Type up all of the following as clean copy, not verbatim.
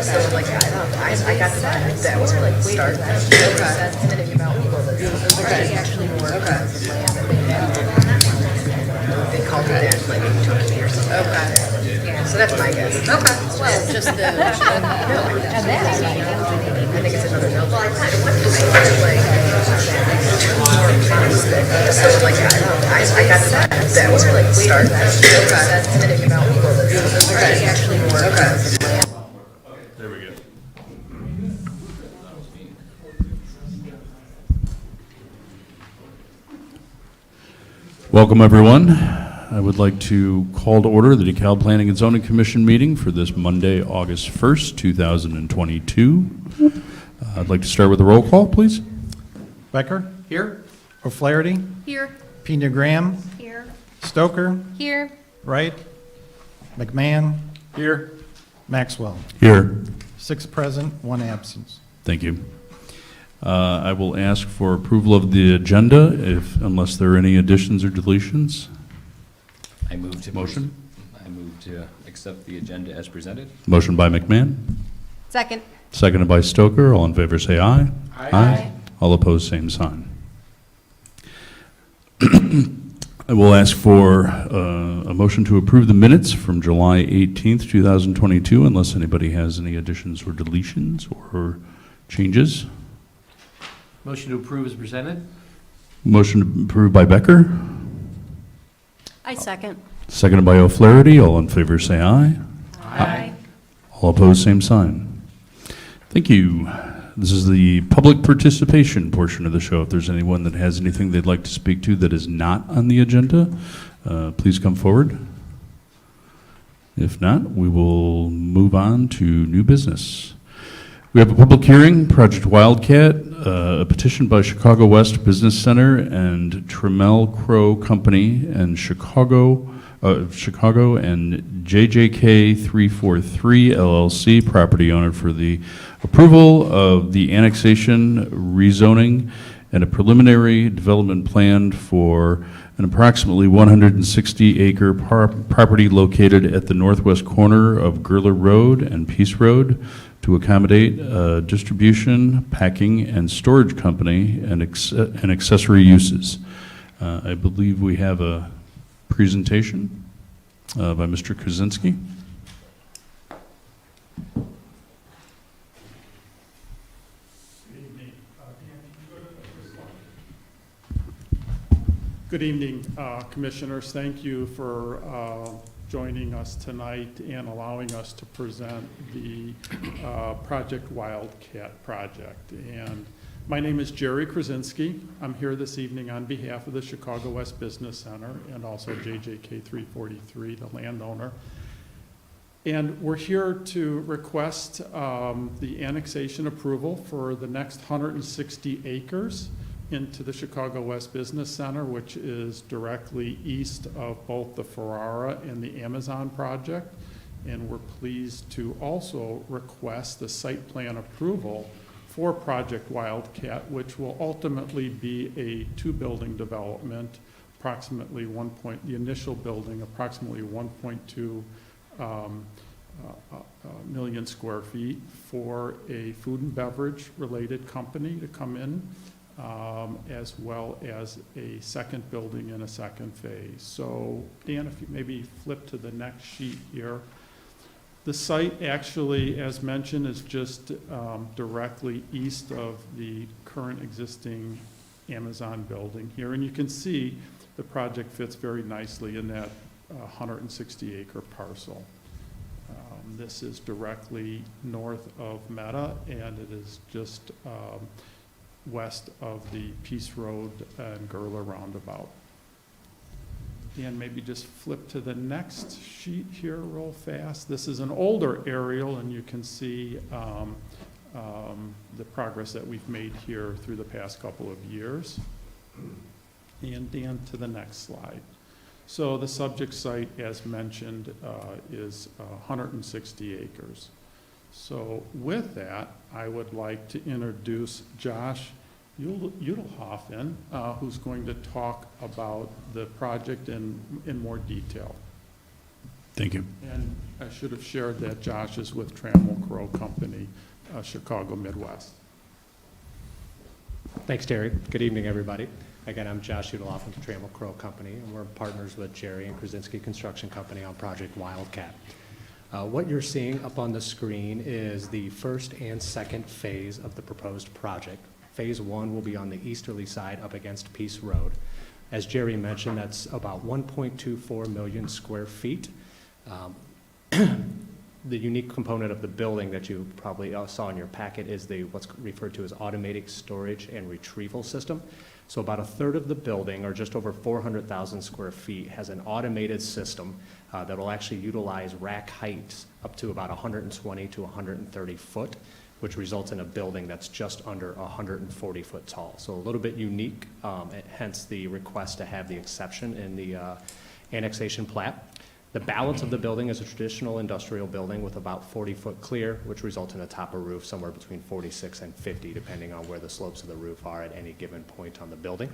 So like, I got that was like start that. And then it about people that actually more land that they called it that like 2 years ago. Yeah. So that's my guess. Okay. Well, just the and then I think it's another building. So like, I got that was like start that. And then it about people that actually more land. There we go. Welcome, everyone. I would like to call to order the DeKalb Planning and Zoning Commission meeting for this Monday, August 1st, 2022. I'd like to start with a roll call, please. Becker? Here. O'Flaherty? Here. Pena Graham? Here. Stoker? Here. Wright? McMahon? Here. Maxwell. Here. 6 present, 1 absence. Thank you. I will ask for approval of the agenda unless there are any additions or deletions. I move to accept the agenda as presented. Motion by McMahon, Second. seconded by Stoker. All in favor say aye. Aye. All opposed, same sign. I will ask for a motion to approve the minutes from July 18th, 2022, unless anybody has any additions or deletions or changes. Motion to approve is presented. Motion approved by Becker, I second. seconded by O'Flaherty. All in favor say aye. Aye. All opposed, same sign. Thank you. This is the public participation portion of the show. If there's anyone that has anything they'd like to speak to that is not on the agenda, please come forward. If not, we will move on to new business. We have a public hearing, Project Wildcat, a petition by Chicago West Business Center and Trammell Crow Company and Chicago and JJK 343 LLC, property owner, for the approval of the annexation, rezoning, and a preliminary development plan for an approximately 160-acre property located at the northwest corner of Gurler Road and Peace Road to accommodate a distribution, packing, and storage company and accessory uses. I believe we have a presentation by Mr. Krasinski. Good evening, Commissioners. Thank you for joining us tonight and allowing us to present the Project Wildcat project. And my name is Jerry Krasinski. I'm here this evening on behalf of the Chicago West Business Center and also JJK 343, the landowner. And we're here to request the annexation approval for the next 160 acres into the Chicago West Business Center, which is directly east of both the Ferrara and the Amazon project. And we're pleased to also request the site plan approval for Project Wildcat, which will ultimately be a 2-building development, approximately the initial building, approximately 1.2 million square feet, for a food and beverage related company to come in, as well as a second building in a second phase. So Dan, if you maybe flip to the next sheet here. The site actually, as mentioned, is just directly east of the current existing Amazon building here. And you can see the project fits very nicely in that 160 acre parcel. This is directly north of Meta, and it is just west of the Peace Road and Gurler roundabout. And maybe just flip to the next sheet here real fast. This is an older aerial, and you can see the progress that we've made here through the past couple of years. And Dan, to the next slide. So the subject site, as mentioned, is 160 acres. So with that, I would like to introduce Josh Udelhoffen, who's going to talk about the project in more detail. Thank you. And I should have shared that Josh is with Trammell Crow Company, Chicago Midwest. Thanks, Terry. Good evening, everybody. Again, I'm Josh Udaloff with the Trammell Crow Company, and we're partners with Jerry and Krasinski Construction Company on Project Wildcat. What you're seeing up on the screen is the first and second phase of the proposed project. Phase 1 will be on the easterly side up against Peace Road. As Jerry mentioned, that's about 1.24 million square feet. The unique component of the building that you probably saw in your packet is what's referred to as automatic storage and retrieval system. So about a third of the building, or just over 400,000 square feet, has an automated system that will actually utilize rack heights up to about 120 to 130 foot, which results in a building that's just under 140 foot tall. So a little bit unique, hence the request to have the exception in the annexation plat. The balance of the building is a traditional industrial building with about 40-foot clear, which results in a topper roof somewhere between 46 and 50, depending on where the slopes of the roof are at any given point on the building.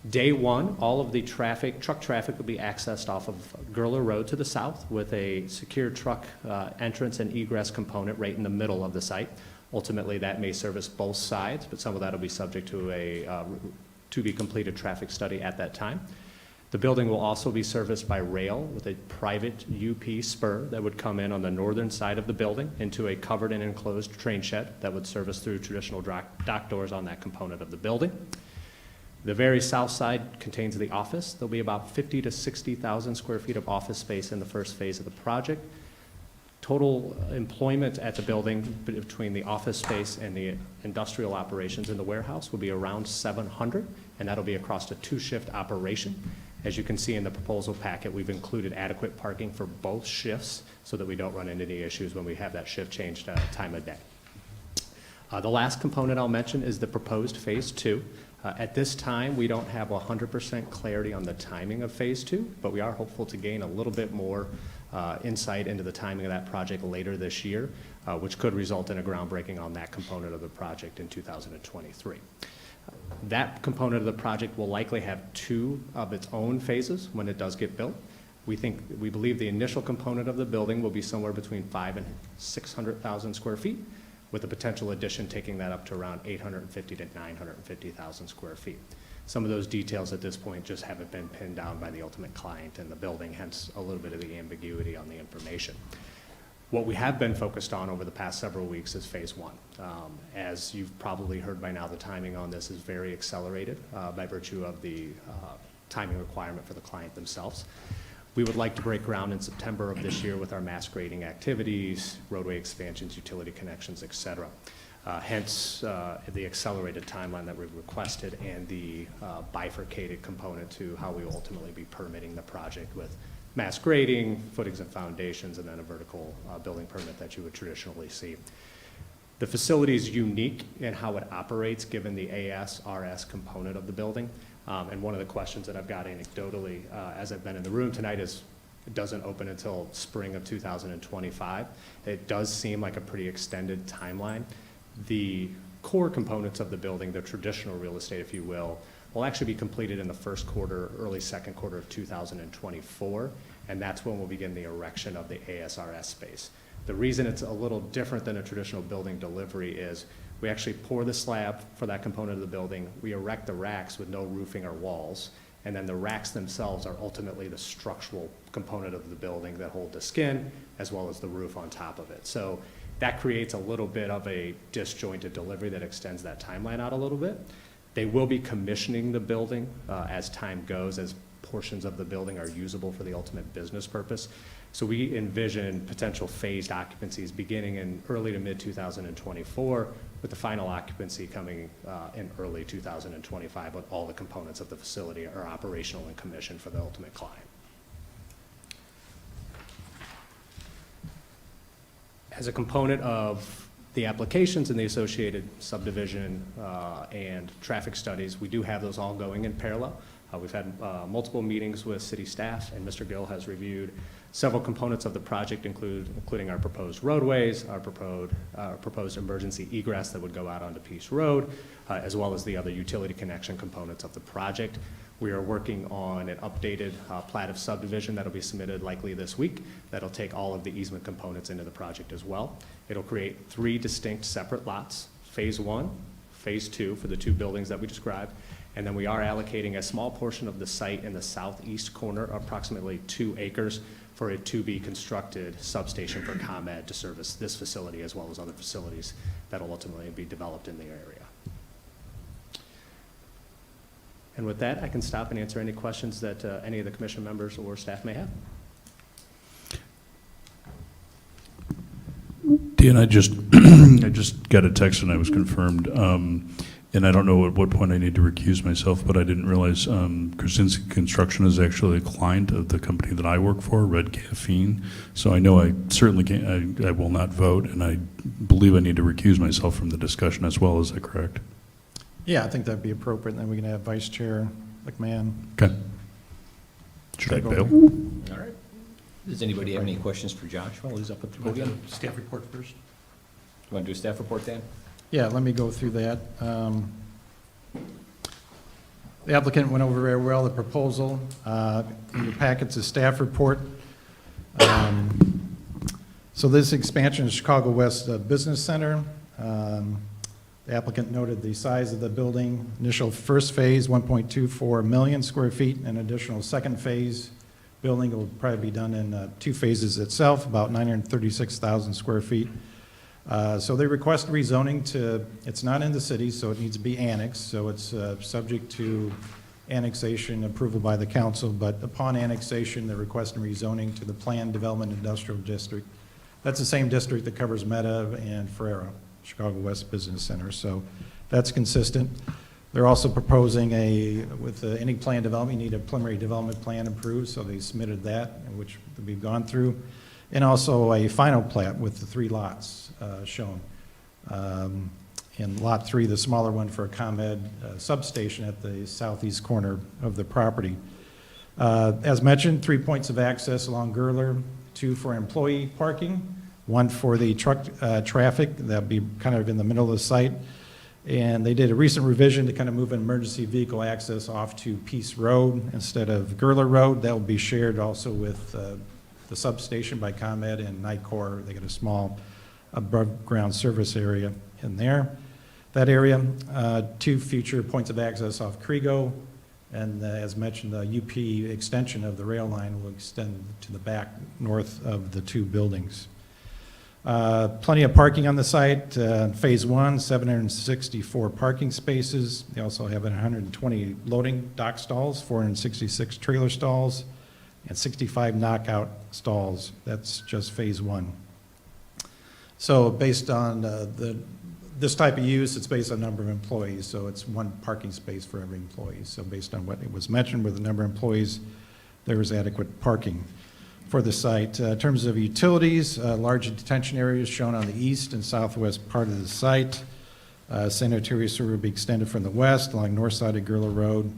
Day 1, all of the truck traffic will be accessed off of Gurler Road to the south with a secure truck entrance and egress component right in the middle of the site. Ultimately, that may service both sides, but some of that will be subject to a to-be-completed traffic study at that time. The building will also be serviced by rail with a private UP spur that would come in on the northern side of the building into a covered and enclosed train shed that would service through traditional dock doors on that component of the building. The very south side contains the office. There'll be about 50 to 60,000 square feet of office space in the first phase of the project. Total employment at the building between the office space and the industrial operations in the warehouse will be around 700, and that'll be across a 2-shift operation. As you can see in the proposal packet, we've included adequate parking for both shifts so that we don't run into any issues when we have that shift changed time of day. The last component I'll mention is the proposed phase 2. At this time, we don't have 100% clarity on the timing of phase 2, but we are hopeful to gain a little bit more insight into the timing of that project later this year, which could result in a groundbreaking on that component of the project in 2023. That component of the project will likely have 2 of its own phases when it does get built. We believe the initial component of the building will be somewhere between 500,000 and 600,000 square feet, with the potential addition taking that up to around 850,000 to 950,000 square feet. Some of those details at this point just haven't been pinned down by the ultimate client in the building, hence a little bit of the ambiguity on the information. What we have been focused on over the past several weeks is phase 1. As you've probably heard by now, the timing on this is very accelerated by virtue of the timing requirement for the client themselves. We would like to break ground in September of this year with our mass grading activities, roadway expansions, utility connections, et cetera. Hence the accelerated timeline that we've requested and the bifurcated component to how we will ultimately be permitting the project with mass grading, footings and foundations, and then a vertical building permit that you would traditionally see. The facility is unique in how it operates given the ASRS component of the building. And one of the questions that I've got anecdotally as I've been in the room tonight is it doesn't open until spring of 2025. It does seem like a pretty extended timeline. The core components of the building, the traditional real estate, if you will actually be completed in the first quarter, early second quarter of 2024, and that's when we'll begin the erection of the ASRS space. The reason it's a little different than a traditional building delivery is we actually pour the slab for that component of the building, we erect the racks with no roofing or walls, and then the racks themselves are ultimately the structural component of the building that hold the skin as well as the roof on top of it. So that creates a little bit of a disjointed delivery that extends that timeline out a little bit. They will be commissioning the building as time goes, as portions of the building are usable for the ultimate business purpose. So we envision potential phased occupancies beginning in early to mid 2024, with the final occupancy coming in early 2025 when all the components of the facility are operational and commissioned for the ultimate client. As a component of the applications and the associated subdivision and traffic studies, we do have those all going in parallel. We've had multiple meetings with city staff, and Mr. Gill has reviewed several components of the project, including our proposed roadways, our proposed emergency egress that would go out onto Peace Road, as well as the other utility connection components of the project. We are working on an updated plat of subdivision that'll be submitted likely this week. That'll take all of the easement components into the project as well. It'll create 3 distinct separate lots, Phase 1, Phase 2 for the 2 buildings that we described, and then we are allocating a small portion of the site in the southeast corner, approximately 2 acres, for a to-be-constructed substation for ComEd to service this facility as well as other facilities that will ultimately be developed in the area. And with that, I can stop and answer any questions that any of the commission members or staff may have. Dan, I just I just got a text and I was confirmed, and I don't know at what point I need to recuse myself, but I didn't realize Krasinski Construction is actually a client of the company that I work for, Red Caffeine. So I know I certainly can't, I will not vote, and I believe I need to recuse myself from the discussion as well. Is that correct? Yeah, I think that'd be appropriate, and then we can have Vice Chair McMahon. Okay. Should I bail? All right. Does anybody have any questions for Josh while he's up at the podium? Staff report first. You want to do a staff report, Dan? Yeah, let me go through that. The applicant went over very well the proposal. In your packets, a staff report. So this expansion is Chicago West Business Center. The applicant noted the size of the building. Initial first phase, 1.24 million square feet. An additional second phase building will probably be done in 2 phases itself, about 936,000 square feet. So they request rezoning to, it's not in the city, so it needs to be annexed. So it's subject to annexation approval by the council, but upon annexation, they're requesting rezoning to the Planned Development Industrial District. That's the same district that covers Meta and Ferrera, Chicago West Business Center. So that's consistent. They're also proposing with any plan development, you need a preliminary development plan approved, so they submitted that, which we've gone through. And also a final plat with the 3 lots shown. In Lot 3, the smaller one for a ComEd substation at the southeast corner of the property. As mentioned, 3 points of access along Gurler, 2 for employee parking, 1 for the truck traffic. That'll be kind of in the middle of the site. And they did a recent revision to kind of move an emergency vehicle access off to Peace Road instead of Gurler Road. That will be shared also with the substation by ComEd and NICOR. They got a small above-ground service area in there. That area, 2 future points of access off Kriego, and as mentioned, the UP extension of the rail line will extend to the back north of the 2 buildings. Plenty of parking on the site. Phase 1, 764 parking spaces. They also have 120 loading dock stalls, 466 trailer stalls, and 65 knockout stalls. That's just phase 1. So based on this type of use, it's based on number of employees. So it's 1 parking space for every employee. So based on what it was mentioned with the number of employees, there is adequate parking for the site. In terms of utilities, large detention areas shown on the east and southwest part of the site. Sanitary sewer will be extended from the west along north side of Gurler Road.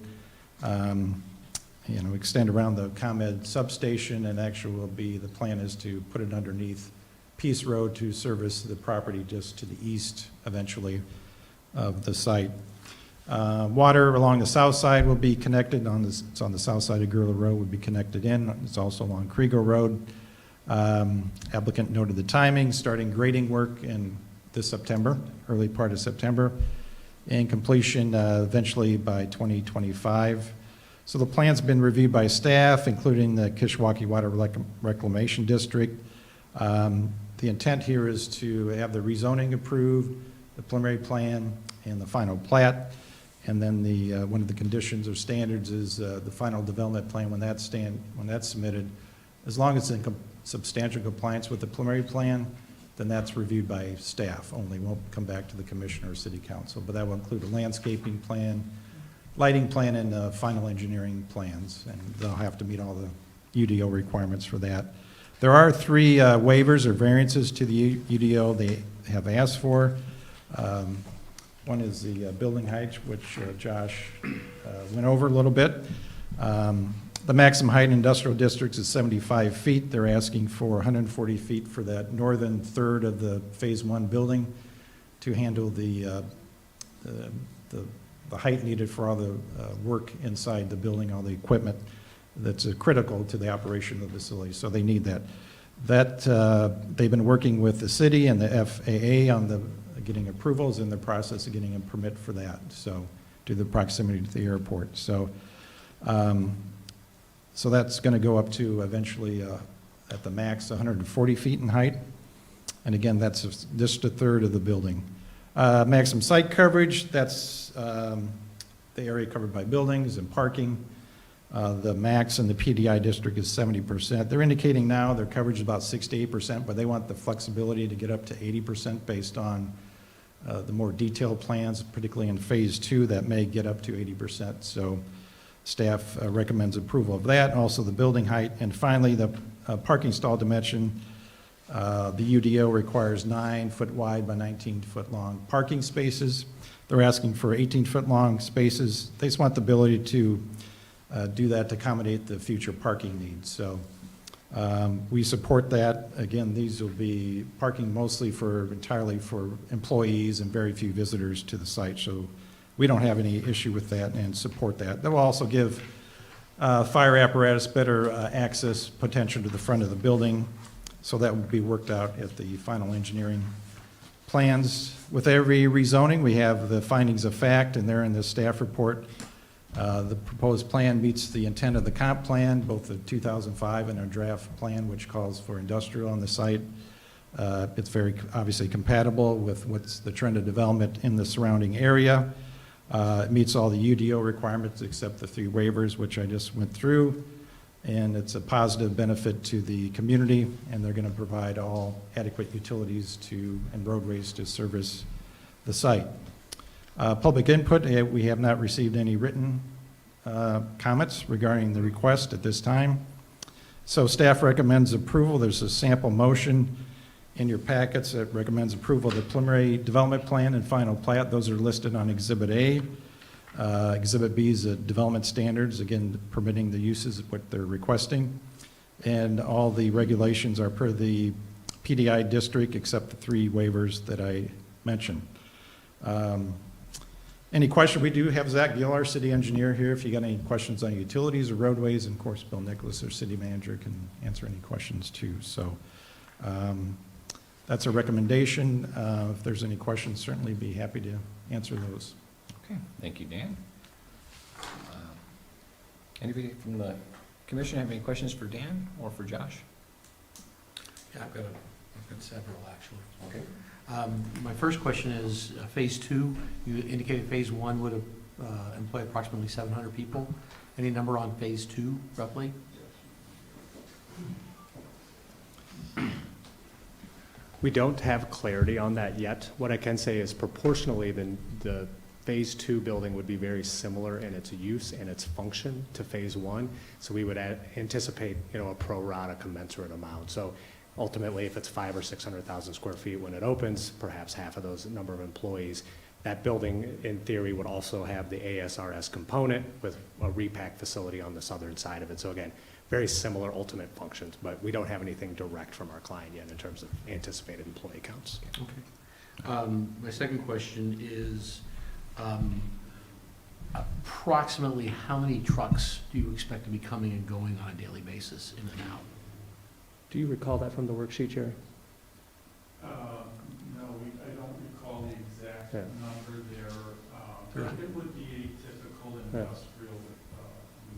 Extend around the ComEd substation, and actually the plan is to put it underneath Peace Road to service the property just to the east eventually of the site. Water along the south side will be connected it's on the south side of Gurler Road, will be connected in. It's also along Kriego Road. Applicant noted the timing, starting grading work in this September, early part of September, and completion eventually by 2025. So the plan's been reviewed by staff, including the Kishwaukee Water Reclamation District. The intent here is to have the rezoning approved, the preliminary plan, and the final plat. And then one of the conditions or standards is the final development plan when that's submitted. As long as it's in substantial compliance with the preliminary plan, then that's reviewed by staff only. Won't come back to the commission or city council. But that will include a landscaping plan, lighting plan, and final engineering plans. And they'll have to meet all the UDO requirements for that. There are 3 waivers or variances to the UDO they have asked for. One is the building height, which Josh went over a little bit. The maximum height in industrial districts is 75 feet. They're asking for 140 feet for that northern third of the phase 1 building to handle the the height needed for all the work inside the building, all the equipment that's critical to the operation of the facility, so they need that. They've been working with the city and the FAA on getting approvals, in the process of getting a permit for that, so due to the proximity to the airport. So that's going to go up to eventually, at the max, 140 feet in height. And again, that's just a third of the building. Maximum site coverage, that's the area covered by buildings and parking. The max in the PDI district is 70%. They're indicating now their coverage is about 68%, but they want the flexibility to get up to 80% based on the more detailed plans, particularly in phase 2, that may get up to 80%. So staff recommends approval of that, also the building height. And finally, the parking stall dimension. The UDO requires 9-foot wide by 19-foot long parking spaces. They're asking for 18-foot long spaces. They just want the ability to do that to accommodate the future parking needs. So we support that. Again, these will be parking mostly entirely for employees and very few visitors to the site. So we don't have any issue with that and support that. That will also give fire apparatus better access potential to the front of the building. So that will be worked out at the final engineering plans. With every rezoning, we have the findings of fact, and they're in the staff report. The proposed plan meets the intent of the comp plan, both the 2005 and our draft plan, which calls for industrial on the site. It's very obviously compatible with what's the trend of development in the surrounding area. It meets all the UDO requirements except the 3 waivers, which I just went through. And it's a positive benefit to the community, and they're going to provide all adequate utilities and roadways to service the site. Public input, we have not received any written comments regarding the request at this time. So staff recommends approval. There's a sample motion in your packets that recommends approval of the preliminary development plan and final plat. Those are listed on Exhibit A. Exhibit B is the development standards, again, permitting the uses of what they're requesting. And all the regulations are per the PDI district, except the 3 waivers that I mentioned. Any question? We do have Zach Gill, our city engineer, here. If you got any questions on utilities or roadways, and of course, Bill Nicholas, our city manager, can answer any questions too. So that's a recommendation. If there's any questions, certainly be happy to answer those. Okay, thank you, Dan. Anybody from the commission have any questions for Dan or for Josh? Yeah, I've got several, actually. Okay. My first question is, phase 2, you indicated phase 1 would employ approximately 700 people. Any number on phase 2, roughly? We don't have clarity on that yet. What I can say is proportionally, the phase 2 building would be very similar in its use and its function to phase 1. So we would anticipate, a pro rata commensurate amount. So ultimately, if it's 500,000 or 600,000 square feet when it opens, perhaps half of those number of employees. That building, in theory, would also have the ASRS component with a repack facility on the southern side of it. So again, very similar ultimate functions, but we don't have anything direct from our client yet in terms of anticipated employee counts. Okay. My second question is, approximately how many trucks do you expect to be coming and going on a daily basis in and out? Do you recall that from the worksheet, Jerry? No, I don't recall the exact Yeah. number there. It would be a typical Yeah. industrial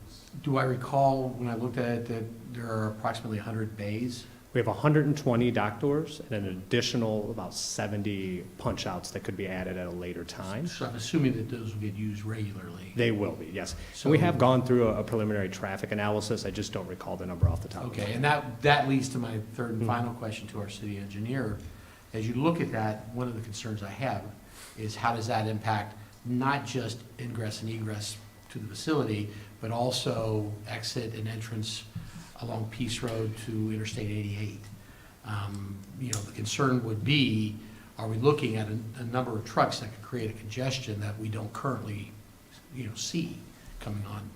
use. Do I recall, when I looked at it, that there are approximately 100 bays? We have 120 dock doors and an additional about 70 punch outs that could be added at a later time. So I'm assuming that those will get used regularly. They will be, yes. So And we have gone through a preliminary traffic analysis. I just don't recall the number off the top of my Okay, head. and that leads to my third and final question to our city engineer. As you look at that, one of the concerns I have is how does that impact not just ingress and egress to the facility, but also exit and entrance along Peace Road to Interstate 88? The concern would be, are we looking at a number of trucks that could create a congestion that we don't currently, see coming on,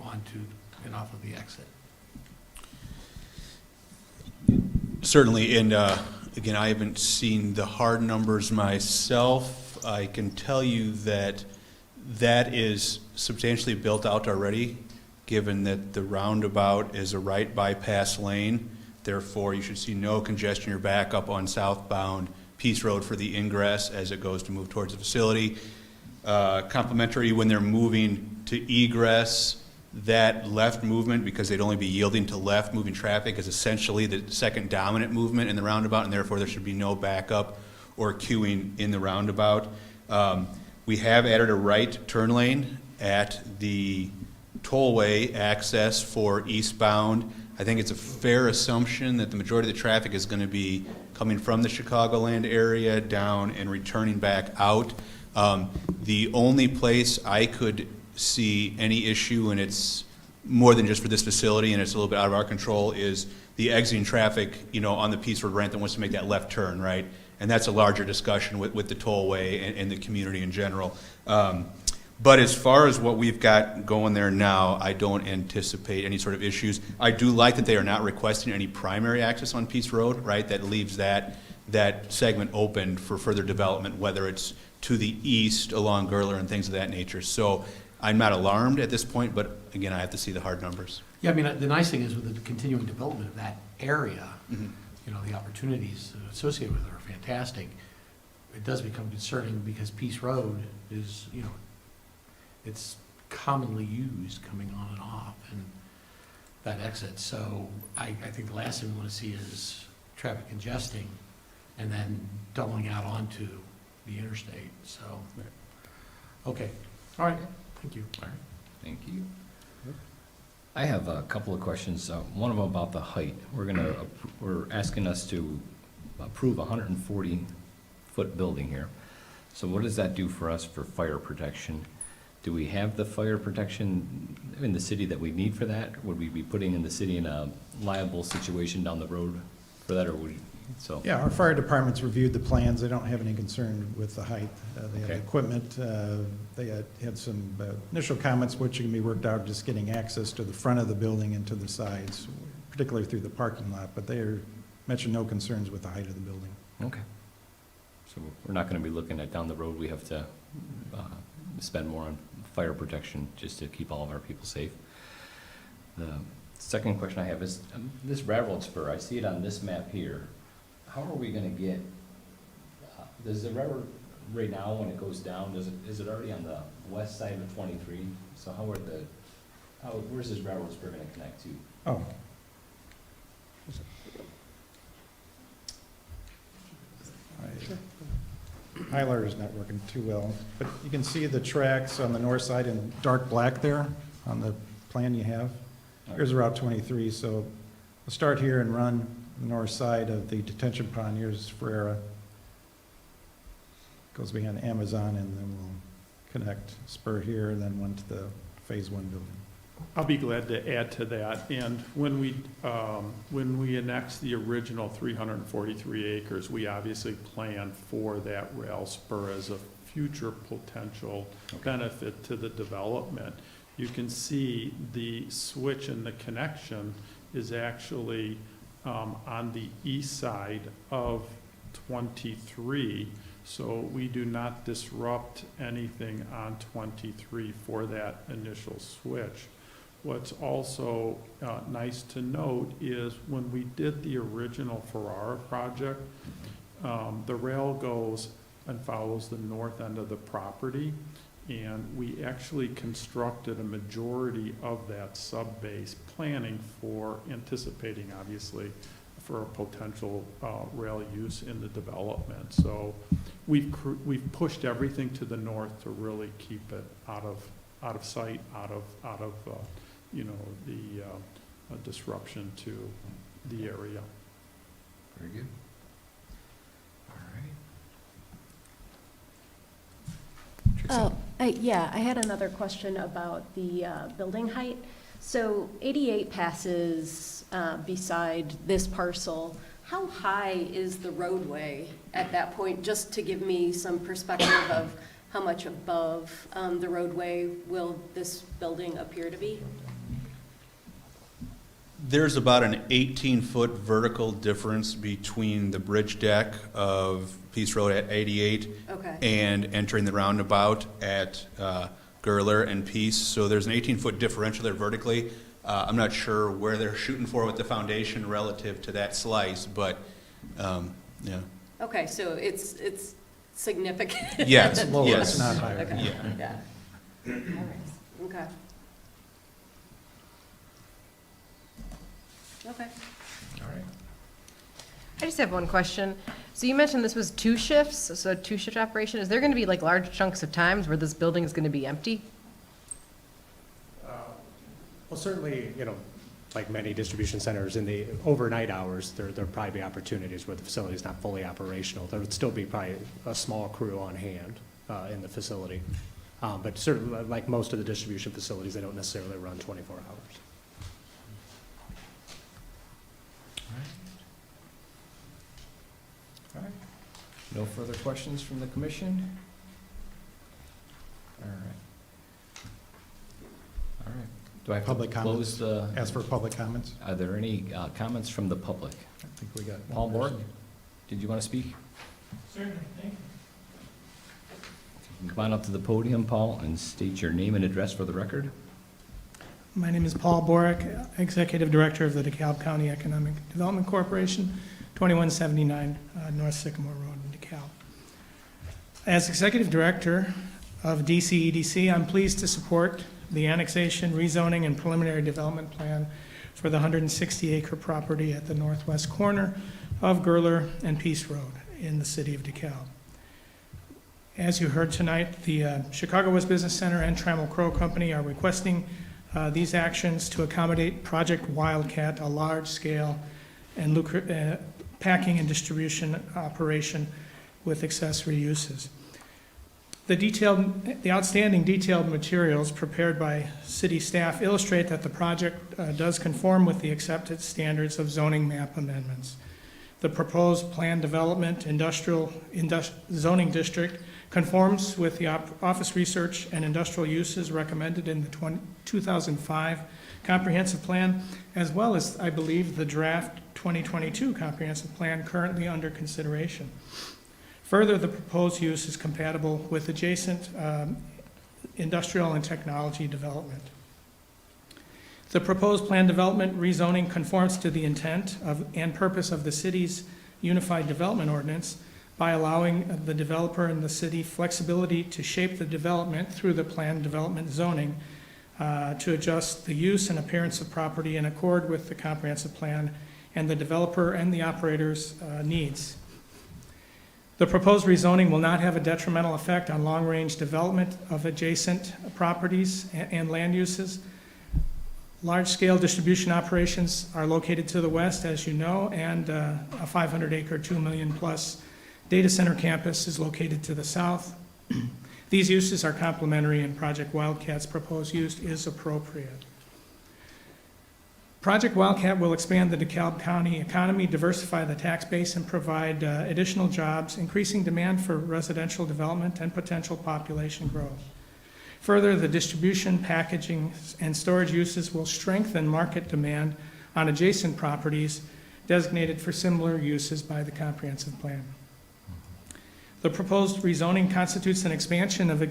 onto and off of the exit? Certainly, and again, I haven't seen the hard numbers myself. I can tell you that That is substantially built out already, given that the roundabout is a right bypass lane. Therefore, you should see no congestion or backup on southbound Peace Road for the ingress as it goes to move towards the facility. Complementary when they're moving to egress, that left movement, because they'd only be yielding to left moving traffic, is essentially the second dominant movement in the roundabout, and therefore there should be no backup or queuing in the roundabout. We have added a right turn lane at the tollway access for eastbound. I think it's a fair assumption that the majority of the traffic is going to be coming from the Chicagoland area down and returning back out. The only place I could see any issue, and it's more than just for this facility and it's a little bit out of our control, is the exiting traffic, on the Peace Road ramp that wants to make that left turn, right? And that's a larger discussion with the tollway and the community in general. But as far as what we've got going there now, I don't anticipate any sort of issues. I do like that they are not requesting any primary access on Peace Road, right? That leaves that segment open for further development, whether it's to the east along Gurler and things of that nature. So I'm not alarmed at this point, but again, I have to see the hard numbers. Yeah, I mean, the nice thing is with the continuing development of that area, the opportunities associated with it are fantastic. It does become concerning because Peace Road is, it's commonly used coming on and off and that exit. So I think the last thing we want to see is traffic congesting and then doubling out onto the interstate, so. Okay, all right, thank you. All right, thank you. I have a couple of questions. One of them about the height. We're asking us to approve a 140-foot building here. So what does that do for us for fire protection? Do we have the fire protection in the city that we need for that? Would we be putting the city in a liable situation down the road for that, or would we, so? Yeah, our fire department's reviewed the plans. They don't have any concern with the height. They have Okay. equipment. They had some initial comments which can be worked out, just getting access to the front of the building and to the sides, particularly through the parking lot. But they mentioned no concerns with the height of the building. Okay. So we're not going to be looking at down the road, we have to spend more on fire protection just to keep all of our people safe. The second question I have is, this railroad spur, I see it on this map here. How are we going to get, does the railroad right now when it goes down, is it already on the west side of 23? So where's this railroad spur going to connect to? Oh. Highlighter is not working too well, but you can see the tracks on the north side in dark black there on the plan you have. Here's Route 23, so we'll start here and run the north side of the detention pond. Here's Ferreira. Goes behind Amazon, and then we'll connect spur here, and then one to the Phase 1 building. I'll be glad to add to that. And when we annexed the original 343 acres, we obviously planned for that rail spur as a future potential benefit to the development. You can see the switch and the connection is actually on the east side of 23. So we do not disrupt anything on 23 for that initial switch. What's also nice to note is when we did the original Ferrara project, the rail goes and follows the north end of the property, and we actually constructed a majority of that subbase planning for anticipating, obviously, for a potential rail use in the development. So we've pushed everything to the north to really keep it out of sight, out of the disruption to the area. Very good. All right. Yeah, I had another question about the building height. So 88 passes beside this parcel. How high is the roadway at that point, just to give me some perspective of how much above the roadway will this building appear to be? There's about an 18-foot vertical difference between the bridge deck of Peace Road at 88 Okay. and entering the roundabout at Gurler and Peace. So there's an 18-foot differential there vertically. I'm not sure where they're shooting for with the foundation relative to that slice, but yeah. Okay, so it's significant. Yes, It's lower, yes. it's not higher. Okay, Yeah. yeah. Okay. Okay. All right. I just have one question. So you mentioned this was 2 shifts, so 2-shift operation. Is there going to be like large chunks of times where this building is going to be empty? Well, certainly, like many distribution centers in the overnight hours, there'll probably be opportunities where the facility is not fully operational. There would still be probably a small crew on hand in the facility. But certainly, like most of the distribution facilities, they don't necessarily run 24 hours. All right. No further questions from the commission? All right. All right. Do I have to Public close the? Ask for public comments. Are there any comments from the public? I think we got Paul one Bork, person. did you want to speak? Certainly, thank you. You can come on up to the podium, Paul, and state your name and address for the record. My name is Paul Borick, Executive Director of the DeKalb County Economic Development Corporation, 2179 North Sycamore Road in DeKalb. As Executive Director of DCEDC, I'm pleased to support the annexation, rezoning, and preliminary development plan for the 160-acre property at the northwest corner of Gurler and Peace Road in the city of DeKalb. As you heard tonight, the Chicago West Business Center and Trammell Crow Company are requesting these actions to accommodate Project Wildcat, a large-scale and packing and distribution operation with accessory uses. The outstanding detailed materials prepared by city staff illustrate that the project does conform with the accepted standards of zoning map amendments. The proposed planned development industrial zoning district conforms with the office research and industrial uses recommended in the 2005 comprehensive plan, as well as, I believe, the draft 2022 comprehensive plan currently under consideration. Further, the proposed use is compatible with adjacent industrial and technology development. The proposed plan development rezoning conforms to the intent and purpose of the city's Unified Development Ordinance by allowing the developer and the city flexibility to shape the development through the plan development zoning to adjust the use and appearance of property in accord with the comprehensive plan and the developer and the operator's needs. The proposed rezoning will not have a detrimental effect on long-range development of adjacent properties and land uses. Large-scale distribution operations are located to the west, as you know, and a 500-acre, 2 million-plus data center campus is located to the south. These uses are complementary, and Project Wildcat's proposed use is appropriate. Project Wildcat will expand the DeKalb County economy, diversify the tax base, and provide additional jobs, increasing demand for residential development and potential population growth. Further, the distribution, packaging, and storage uses will strengthen market demand on adjacent properties designated for similar uses by the comprehensive plan. The proposed rezoning constitutes an expansion of an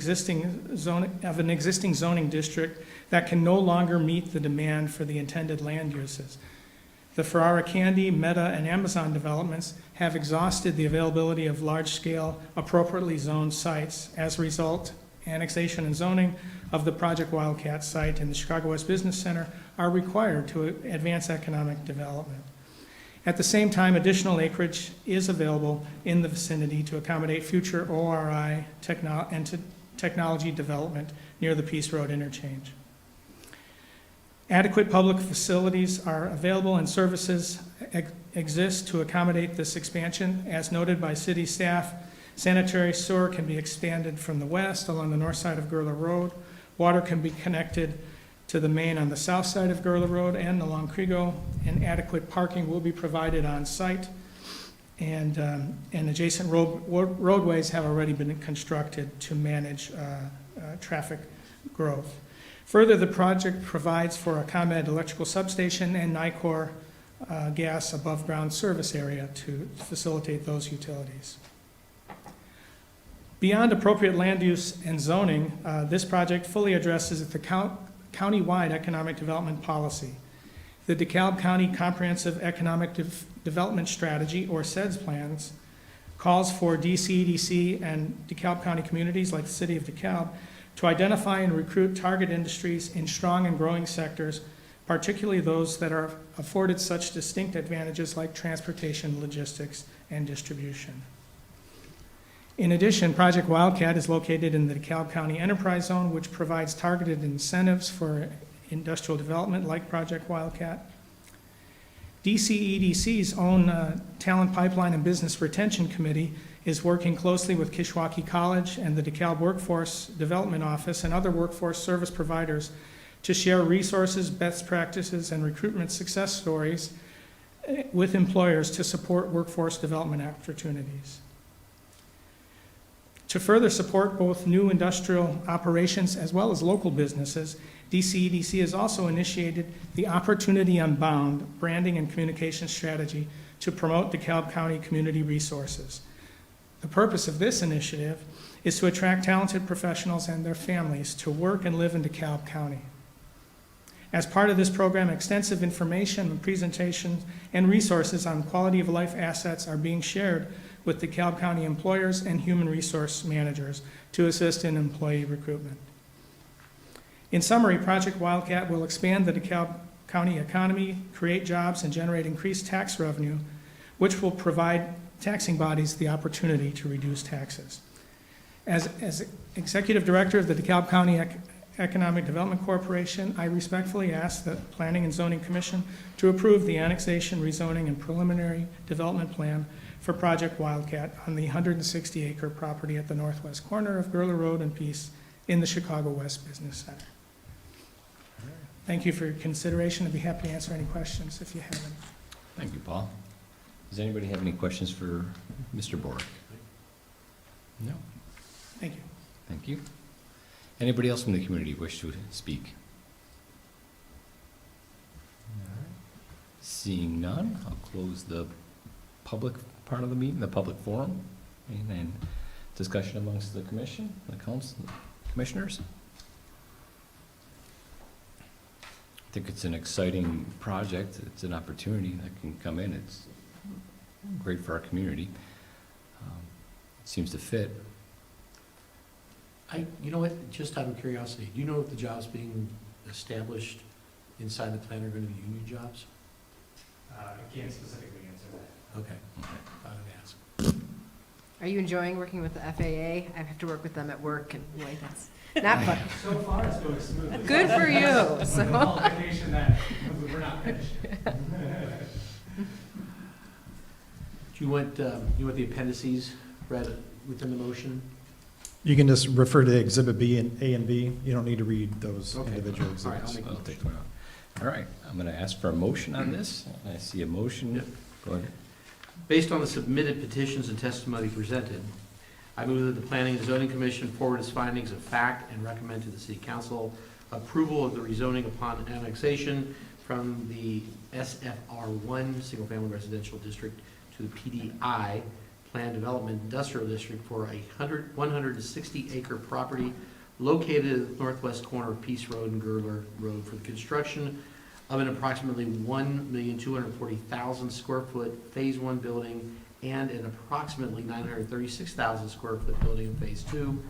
existing zoning district that can no longer meet the demand for the intended land uses. The Ferrara Candy, Meta, and Amazon developments have exhausted the availability of large-scale, appropriately zoned sites. As a result, annexation and zoning of the Project Wildcat site in the Chicago West Business Center are required to advance economic development. At the same time, additional acreage is available in the vicinity to accommodate future ORI and technology development near the Peace Road interchange. Adequate public facilities are available and services exist to accommodate this expansion. As noted by city staff, sanitary sewer can be expanded from the west along the north side of Gurler Road. Water can be connected to the main on the south side of Gurler Road and along Krigo, and adequate parking will be provided on site. And adjacent roadways have already been constructed to manage traffic growth. Further, the project provides for a ComEd electrical substation and NICOR gas above-ground service area to facilitate those utilities. Beyond appropriate land use and zoning, this project fully addresses the county-wide economic development policy. The DeKalb County Comprehensive Economic Development Strategy, or CEDS plans, calls for DCEDC and DeKalb County communities like the city of DeKalb to identify and recruit target industries in strong and growing sectors, particularly those that are afforded such distinct advantages like transportation, logistics, and distribution. In addition, Project Wildcat is located in the DeKalb County Enterprise Zone, which provides targeted incentives for industrial development like Project Wildcat. DCEDC's own Talent Pipeline and Business Retention Committee is working closely with Kishwaukee College and the DeKalb Workforce Development Office and other workforce service providers to share resources, best practices, and recruitment success stories with employers to support workforce development opportunities. To further support both new industrial operations as well as local businesses, DCEDC has also initiated the Opportunity Unbound branding and communication strategy to promote DeKalb County community resources. The purpose of this initiative is to attract talented professionals and their families to work and live in DeKalb County. As part of this program, extensive information and presentations and resources on quality of life assets are being shared with DeKalb County employers and human resource managers to assist in employee recruitment. In summary, Project Wildcat will expand the DeKalb County economy, create jobs, and generate increased tax revenue, which will provide taxing bodies the opportunity to reduce taxes. As Executive Director of the DeKalb County Economic Development Corporation, I respectfully ask the Planning and Zoning Commission to approve the annexation, rezoning, and preliminary development plan for Project Wildcat on the 160-acre property at the northwest corner of Gurler Road and Peace in the Chicago West Business Center. Thank you for your consideration. I'd be happy to answer any questions if you have any. Thank you, Paul. Does anybody have any questions for Mr. Bork? No. Thank you. Thank you. Anybody else from the community wish to speak? Seeing none, I'll close the public part of the meeting, the public forum, and then discussion amongst the commission, the council, commissioners. I think it's an exciting project. It's an opportunity that can come in. It's great for our community. It seems to fit. You know what, just out of curiosity, do you know if the jobs being established inside the plan are going to be union jobs? I can't specifically answer that. Okay, thought I'd ask. Are you enjoying working with the FAA? I have to work with them at work, and boy, that's not fun. So far, it's going smoothly. Good for you. So. Qualification that we're not finished. Do you want the appendices read within the motion? You can just refer to Exhibit B and A and B. You don't need to read those Okay. individual All right, I'll exhibits. make a I'll motion. take one out. All right, I'm going to ask for a motion on this. I see a motion. Yep. Go ahead. Based on the submitted petitions and testimony presented, I move that the Planning and Zoning Commission forward its findings of fact and recommend to the City Council approval of the rezoning upon annexation from the SFR1 Single Family Residential District to the PDI Planned Development Industrial District for a 160-acre property located at the northwest corner of Peace Road and Gurler Road for the construction of an approximately 1,240,000 square foot Phase 1 building and an approximately 936,000 square foot building in Phase 2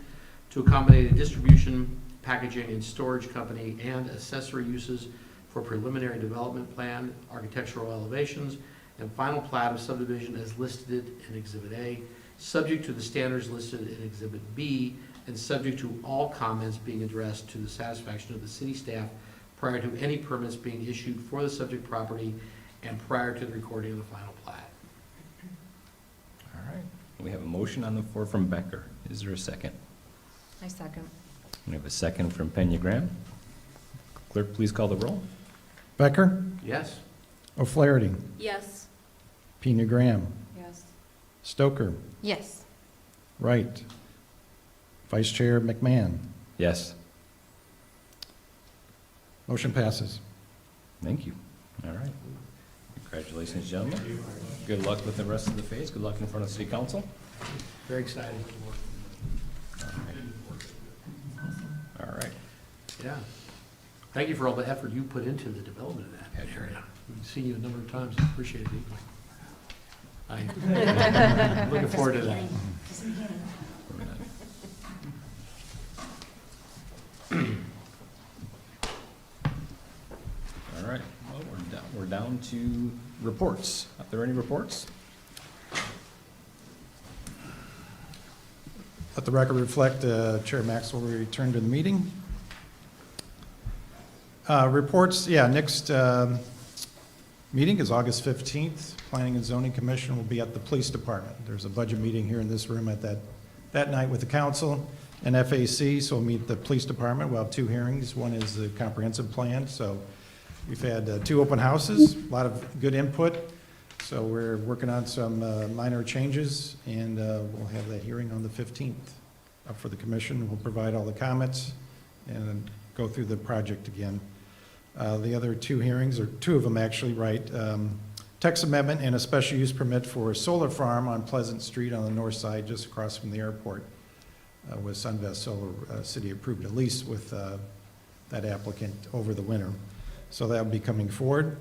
to accommodate a distribution, packaging, and storage company and accessory uses for preliminary development plan, architectural elevations, and final plat of subdivision as listed in Exhibit A, subject to the standards listed in Exhibit B, and subject to all comments being addressed to the satisfaction of the city staff prior to any permits being issued for the subject property and prior to the recording of the final plat. All right. We have a motion on the floor from Becker. Is there a second? I second. We have a second from Pena Graham. Clerk, please call the roll. Becker, Yes? O'Flaherty, Yes. Pena Graham, Yes. Stoker, Yes. Wright, Vice Chair McMahon, Yes. Motion passes. Thank you. All right. Congratulations, gentlemen. Good luck with the rest of the phase. Good luck in front of City Council. Very exciting. All right. Yeah. Thank you for all the effort you put into the development of that area. We've seen you a number of times. Appreciate it deeply. I'm looking forward to that. All right. Well, we're down to reports. Are there any reports? Let the record reflect Chair Maxwell returned to the meeting. Reports, next meeting is August 15th. Planning and Zoning Commission will be at the Police Department. There's a budget meeting here in this room at that night with the council and FAC, so we'll meet the Police Department. We'll have 2 hearings. One is the comprehensive plan, so we've had 2 open houses, a lot of good input. So we're working on some minor changes, and we'll have that hearing on the 15th for the commission. We'll provide all the comments and go through the project again. The other 2 hearings, or 2 of them actually, right, text amendment and a special use permit for a solar farm on Pleasant Street on the north side, just across from the airport, with Sunvest Solar. City approved a lease with that applicant over the winter. So that will be coming forward.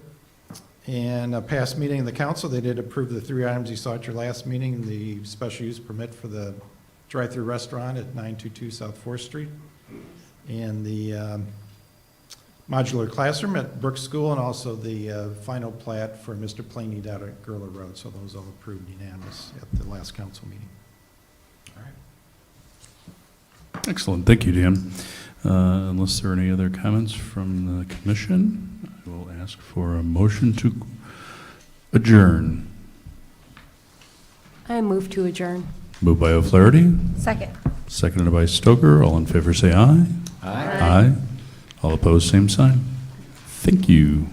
And a past meeting of the council, they did approve the 3 items you saw at your last meeting, the special use permit for the drive-through restaurant at 922 South 4th Street, and the modular classroom at Brooks School, and also the final plat for Mr. Planey down at Gurler Road. So those all approved unanimous at the last council meeting. All right. Excellent, thank you, Dan. Unless there are any other comments from the commission, I will ask for a motion to adjourn. I move to adjourn. Moved by O'Flaherty, Second. seconded by Stoker. All in favor say aye. Aye. Aye. All opposed, same sign. Thank you.